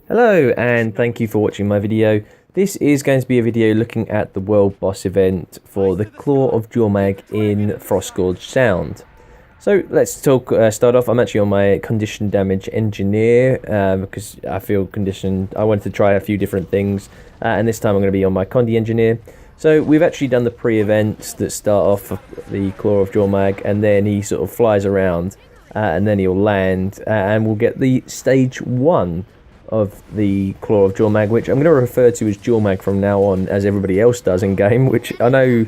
Hello and thank you for watching my video. This is going to be a video looking at the world boss event for the Claw of Jormag in Frostgorge Sound. So let's start off. I'm actually on my condition damage engineer because I feel conditioned. I wanted to try a few different things and this time I'm going to be on my condi engineer. So we've actually done the pre-events that start off the Claw of Jormag, and then he sort of flies around and then he'll land and we'll get the stage 1 of the Claw of Jormag, which I'm going to refer to as Jormag from now on, as everybody else does in game, which I know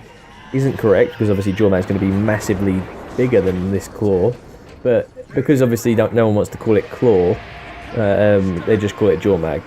isn't correct because obviously Jormag's going to be massively bigger than this Claw, but because obviously no one wants to call it Claw, they just call it Jormag.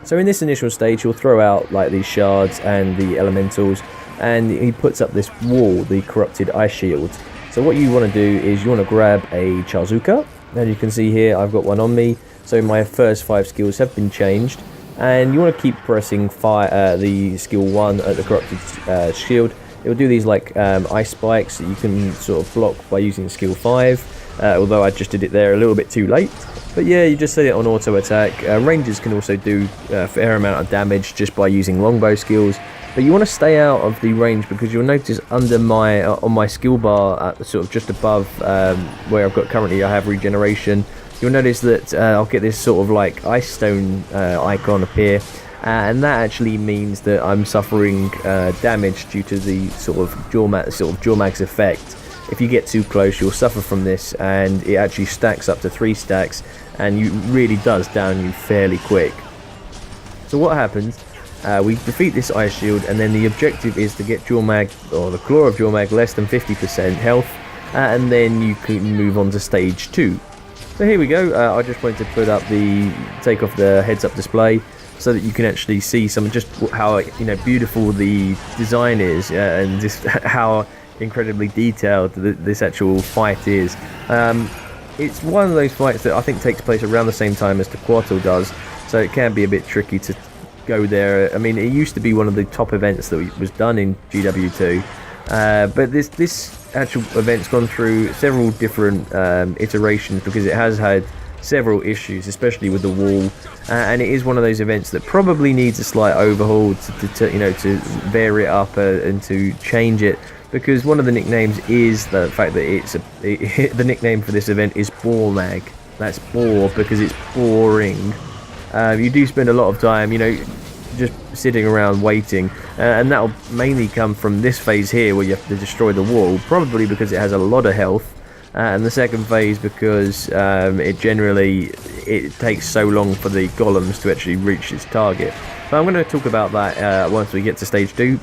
So in this initial stage he'll throw out like these shards and the elementals, and he puts up this wall, the corrupted ice shield. So what you want to do is you want to grab a Chazuka, and you can see here I've got one on me. So my first 5 skills have been changed, and you want to keep pressing the skill 1 at the corrupted shield. It will do these like ice spikes that you can sort of block by using skill 5, although I just did it there a little bit too late. But yeah, you just set it on auto attack. Rangers can also do a fair amount of damage just by using longbow skills, but you want to stay out of the range because you'll notice under my on my skill bar at the sort of just above where I've got currently, I have regeneration. You'll notice that I'll get this sort of like ice stone icon appear, and that actually means that I'm suffering damage due to the sort of Jormag's effect. If you get too close, you'll suffer from this, and it actually stacks up to 3 stacks, and it really does down you fairly quick. So what happens? We defeat this ice shield, and then the objective is to get Jormag, or the Claw of Jormag, less than 50% health, and then you can move on to stage 2. So here we go. I just wanted to put up take off the heads-up display so that you can actually see just how beautiful the design is, and just how incredibly detailed this actual fight is. It's one of those fights that I think takes place around the same time as Tequatl does, so it can be a bit tricky to go there. I mean, it used to be one of the top events that was done in GW2. But this actual event's gone through several different iterations because it has had several issues, especially with the wall, and it is one of those events that probably needs a slight overhaul to vary it up and to change it, because one of the nicknames is the fact that the nickname for this event is Boremag. That's bore because it's boring. You do spend a lot of time just sitting around waiting, and that'll mainly come from this phase here where you have to destroy the wall, probably because it has a lot of health, and the second phase because it takes so long for the golems to actually reach its target. So I'm going to talk about that once we get to stage 2.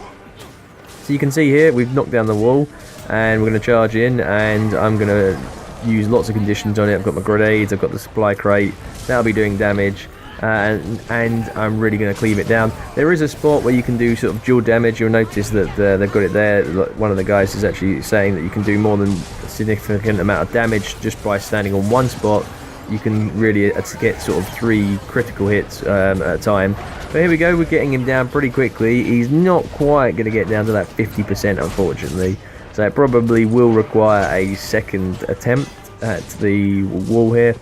So you can see here we've knocked down the wall, and we're going to charge in, and I'm going to use lots of conditions on it. I've got my grenades, I've got the supply crate, that'll be doing damage. And I'm really going to cleave it down. There is a spot where you can do sort of dual damage. You'll notice that they've got it there. One of the guys is actually saying that you can do more than a significant amount of damage just by standing on one spot. You can really get sort of 3 critical hits at a time. But here we go, we're getting him down pretty quickly. He's not quite going to get down to that 50%, unfortunately. So it probably will require a second attempt at the wall here.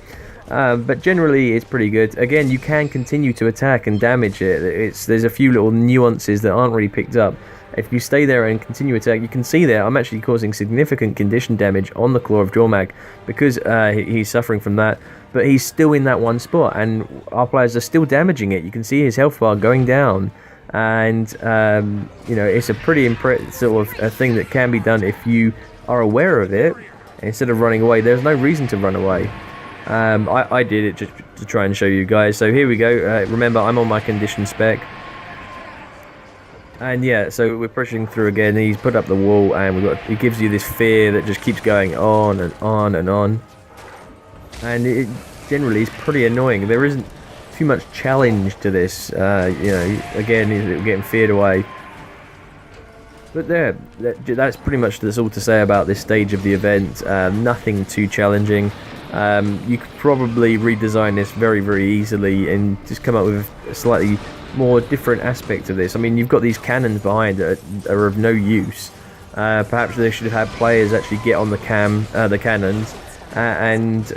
But generally it's pretty good. Again, you can continue to attack and damage it. There's a few little nuances that aren't really picked up. If you stay there and continue attack, you can see there I'm actually causing significant condition damage on the Claw of Jormag because he's suffering from that, but he's still in that one spot, and our players are still damaging it. You can see his health bar going down, and it's a pretty impressive sort of a thing that can be done if you are aware of it. Instead of running away, there's no reason to run away. I did it just to try and show you guys. So here we go. Remember, I'm on my condition spec, and yeah, so we're pushing through again. He's put up the wall, and it gives you this fear that just keeps going on and on and on, and it generally is pretty annoying. There isn't too much challenge to this. Again, we're getting feared away. But there, that's pretty much all to say about this stage of the event. Nothing too challenging. You could probably redesign this very, very easily and just come up with a slightly more different aspect of this. I mean, you've got these cannons behind that are of no use. Perhaps they should have had players actually get on the cannons and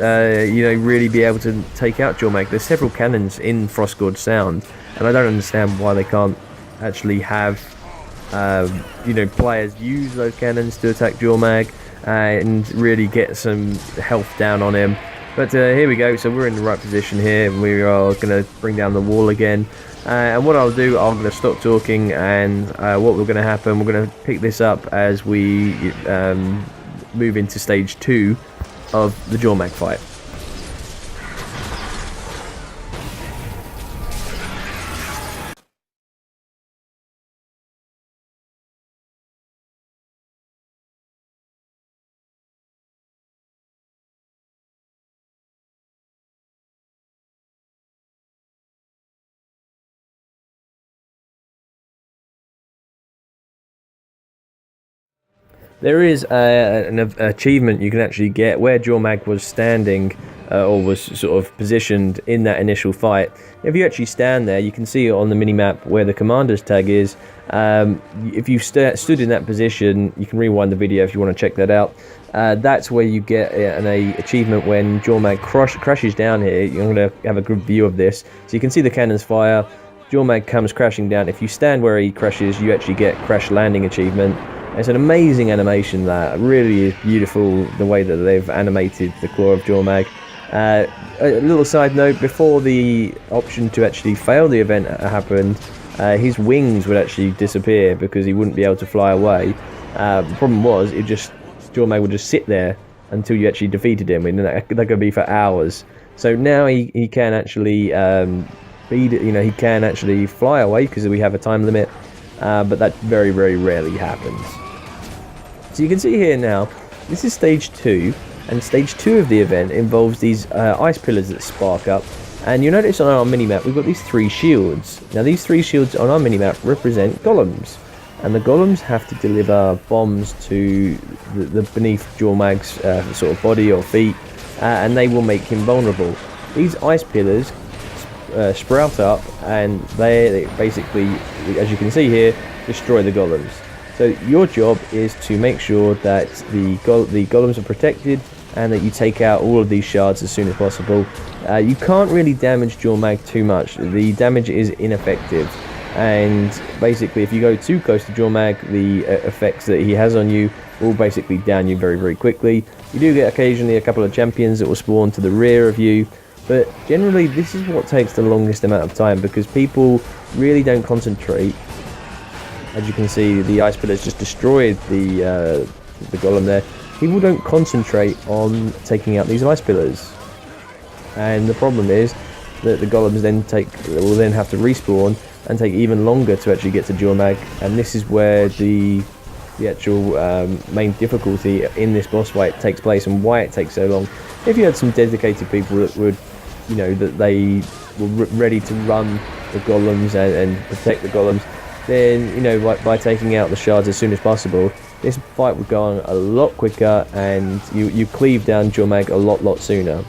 you know, really be able to take out Jormag. There's several cannons in Frostgorge Sound, and I don't understand why they can't actually have you know, players use those cannons to attack Jormag and really get some health down on him. But here we go, so we're in the right position here. We are going to bring down the wall again. And what I'll do, I'm going to stop talking, and what we're going to happen, we're going to pick this up as we move into stage 2 of the Jormag fight. There is an achievement you can actually get where Jormag was standing or was sort of positioned in that initial fight. If you actually stand there, you can see on the minimap where the commander's tag is. If you stood in that position, you can rewind the video if you want to check that out. That's where you get an achievement when Jormag crashes down here. You're going to have a good view of this. So you can see the cannons fire. Jormag comes crashing down. If you stand where he crashes, you actually get crash landing achievement. It's an amazing animation that really is beautiful, the way that they've animated the Claw of Jormag. A little side note, before the option to actually fail the event happened, his wings would actually disappear because he wouldn't be able to fly away. The problem was, Jormag would just sit there until you actually defeated him, and that could be for hours. So now he can actually he can actually fly away because we have a time limit, but that very, very rarely happens. So you can see here now, this is stage 2, and stage 2 of the event involves these ice pillars that spark up, and you notice on our minimap we've got these 3 shields. Now these 3 shields on our minimap represent golems, and the golems have to deliver bombs to the beneath Jormag's sort of body or feet, and they will make him vulnerable. These ice pillars sprout up, and they basically, as you can see here, destroy the golems. So your job is to make sure that the golems are protected and that you take out all of these shards as soon as possible. You can't really damage Jormag too much. The damage is ineffective, and basically if you go too close to Jormag, the effects that he has on you will basically down you very, very quickly. You do get occasionally a couple of champions that will spawn to the rear of you, but generally this is what takes the longest amount of time because people really don't concentrate. As you can see, the ice pillars just destroyed the golem there. People don't concentrate on taking out these ice pillars, and the problem is that the golems will then have to respawn and take even longer to actually get to Jormag, and this is where the actual main difficulty in this boss fight takes place and why it takes so long. If you had some dedicated people that would, you know, that they were ready to run the golems and protect the golems, then, you know, by taking out the shards as soon as possible, this fight would go on a lot quicker, and you cleave down Jormag a lot sooner.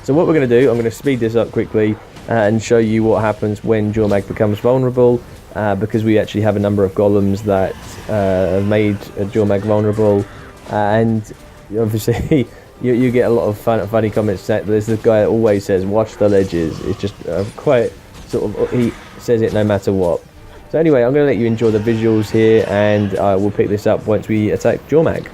So what we're going to do, I'm going to speed this up quickly and show you what happens when Jormag becomes vulnerable, because we actually have a number of golems that have made Jormag vulnerable, and obviously you get a lot of funny comments. There's this guy that always says, "Watch the ledges." It's just quite sort of, he says it no matter what. So anyway, I'm going to let you enjoy the visuals here, and we'll pick this up once we attack Jormag.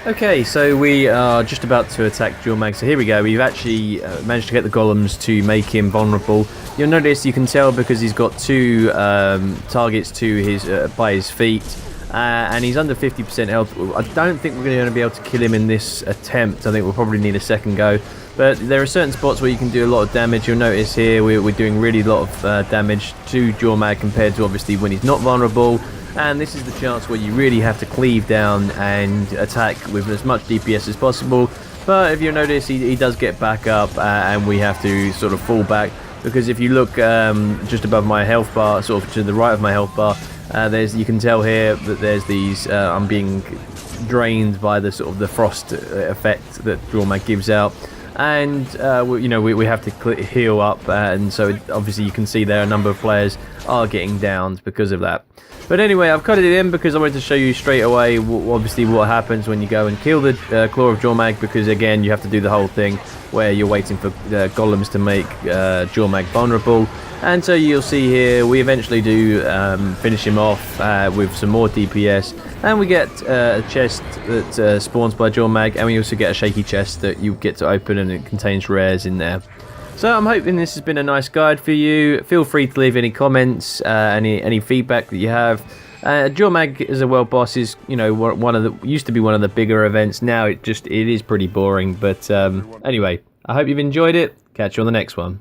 Okay, so we are just about to attack Jormag. So here we go. We've actually managed to get the golems to make him vulnerable. You'll notice, you can tell because he's got two targets to his by his feet, and he's under 50% health. I don't think we're going to be able to kill him in this attempt. I think we'll probably need a second go. But there are certain spots where you can do a lot of damage. You'll notice here we're doing really a lot of damage to Jormag compared to obviously when he's not vulnerable. And this is the chance where you really have to cleave down and attack with as much DPS as possible. But if you notice, he does get back up, and we have to sort of fall back, because if you look just above my health bar, sort of to the right of my health bar, you can tell here that there's these I'm being drained by the sort of the frost effect that Jormag gives out. And we have to heal up, and so obviously you can see there a number of players are getting downed because of that. But anyway, I've cut it in because I wanted to show you straight away obviously what happens when you go and kill the Claw of Jormag, because again you have to do the whole thing where you're waiting for golems to make Jormag vulnerable. And so you'll see here we eventually do finish him off with some more DPS, and we get a chest that spawns by Jormag, and we also get a shaky chest that you get to open, and it contains rares in there. So I'm hoping this has been a nice guide for you. Feel free to leave any comments, any feedback that you have. Jormag as a world boss is, used to be one of the bigger events. Now it is pretty boring. But anyway, I hope you've enjoyed it. Catch you on the next one.